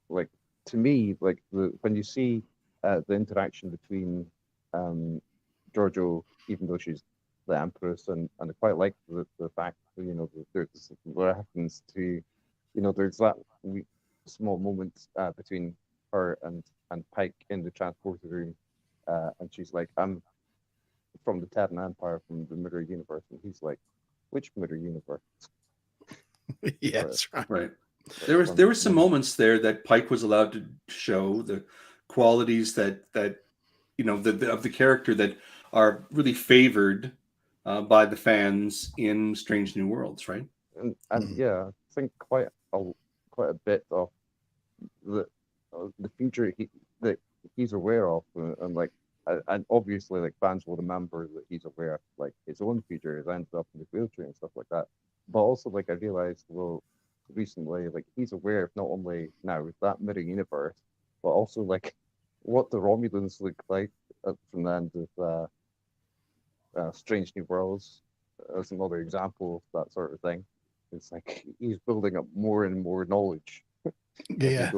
like, to me, like when you see the interaction between Giorgio, even though she's the Empress, and I quite like the fact that, you know, there's reference to, you know, there's that small moment between her and Pike in the transporter room, and she's like, I'm from the Terran Empire, from the Mirror Universe, and he's like, which Mirror Universe? Yes, right. Right. There were some moments there that Pike was allowed to show the qualities that you know of the character that are really favored by the fans in Strange New Worlds, right? And yeah, I think quite a bit of the future that he's aware of, and like, and obviously, like, fans will remember that he's aware of, like, his own future, his ends up in the wheelchair and stuff like that. But also, like, I realized, well, recently, like, he's aware of not only now that Mirror Universe, but also, like, what the Romulans look like from the end of Strange New Worlds as another example of that sort of thing. It's like he's building up more and more knowledge. Yeah.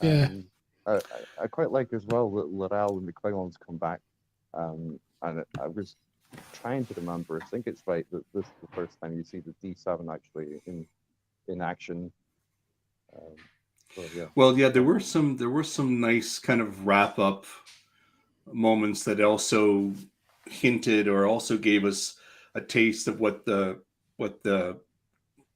Yeah. I quite like as well that L'Rell and the Klingons come back. And I was trying to remember, I think it's right that this is the first time you see the D7 actually in action. So, yeah. Well, yeah, there were some nice kind of wrap up moments that also hinted or also gave us a taste of what the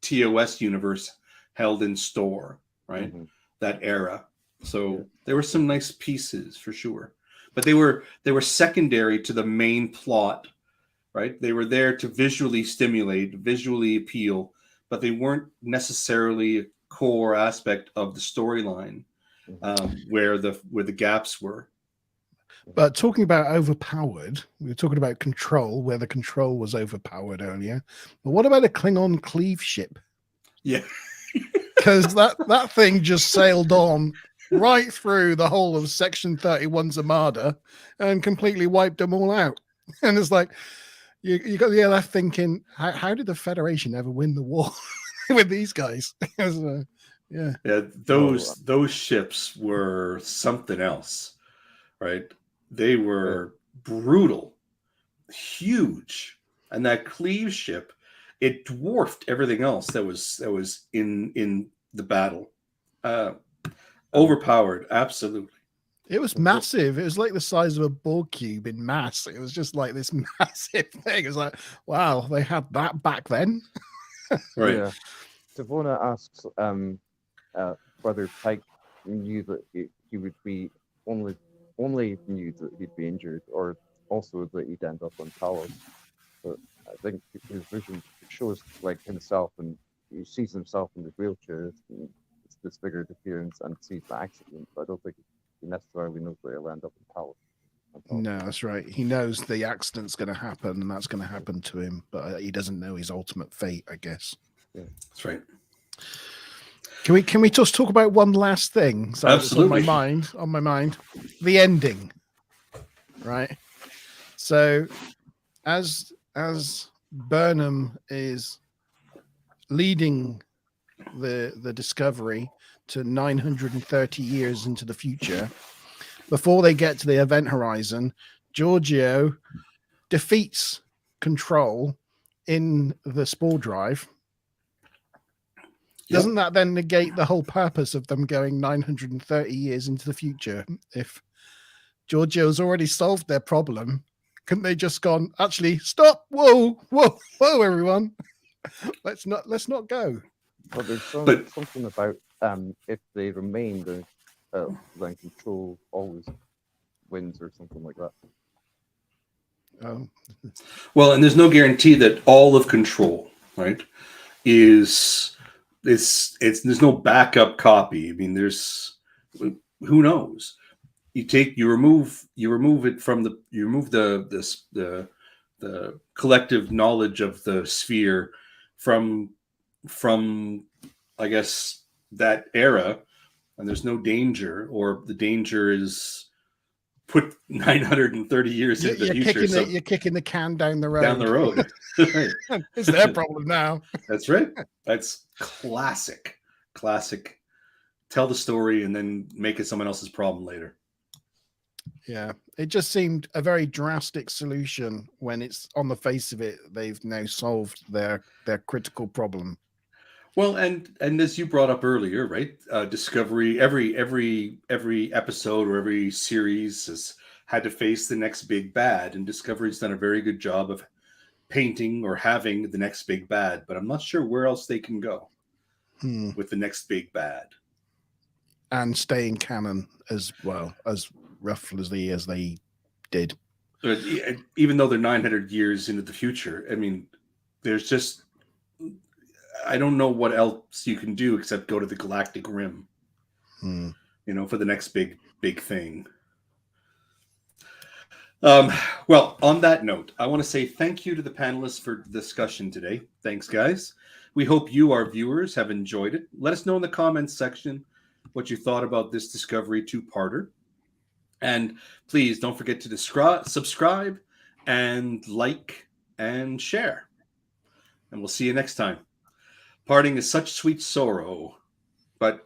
TOS universe held in store, right? Mm-hmm. That era. So there were some nice pieces for sure, but they were secondary to the main plot, right? They were there to visually stimulate, visually appeal, but they weren't necessarily a core aspect of the storyline, where the gaps were. But talking about overpowered, we were talking about control, where the control was overpowered earlier. But what about a Klingon cleave ship? Yeah. Because that thing just sailed on right through the whole of Section 31's Armada and completely wiped them all out. And it's like, you got the LF thinking, how did the Federation ever win the war with these guys? Yeah. Those ships were something else, right? They were brutal, huge, and that cleave ship, it dwarfed everything else that was in the battle. Overpowered, absolutely. It was massive. It was like the size of a Borg cube in mass. It was just like this massive thing. It was like, wow, they had that back then. Right. Yeah. Tavona asks whether Pike knew that he would be only knew that he'd be injured, or also that he'd end up on Talos. But I think his vision shows like himself, and he sees himself in the wheelchair. It's disfigured appearance and sees the accident. But I don't think he necessarily knows where he'll end up in Talos. No, that's right. He knows the accident's going to happen, and that's going to happen to him, but he doesn't know his ultimate fate, I guess. Yeah, that's right. Can we just talk about one last thing? So absolutely. On my mind, the ending, right? So, as Burnham is leading the Discovery to 930 years into the future, before they get to the event horizon, Giorgio defeats Control in the spore drive. Doesn't that then negate the whole purpose of them going 930 years into the future? If Giorgio's already solved their problem, couldn't they just gone, actually, stop, whoa, everyone, let's not go. But there's something about if they remain then Control always wins or something like that. Oh, Well, and there's no guarantee that all of Control, right, is there's no backup copy. I mean, who knows? You remove it from the collective knowledge of the sphere from I guess that era, and there's no danger, or the danger is put 930 years into the future. You're kicking the can down the road. Down the road. Right. It's their problem now. That's right. That's classic. Tell the story and then make it someone else's problem later. Yeah, it just seemed a very drastic solution when it's on the face of it. They've now solved their critical problem. Well, and as you brought up earlier, right? Discovery, every episode or every series has had to face the next big bad, and Discovery's done a very good job of painting or having the next big bad. But I'm not sure where else they can go with the next big bad, and staying canon as well, as roughly as they did. But even though they're 900 years into the future, I mean, there's just. I don't know what else you can do except go to the galactic rim, for the next big thing. Well, on that note, I want to say thank you to the panelists for the discussion today. Thanks, guys. We hope you, our viewers, have enjoyed it. Let us know in the comments section what you thought about this Discovery two-parter. And please don't forget to subscribe and like and share. And we'll see you next time. Parting is such sweet sorrow, but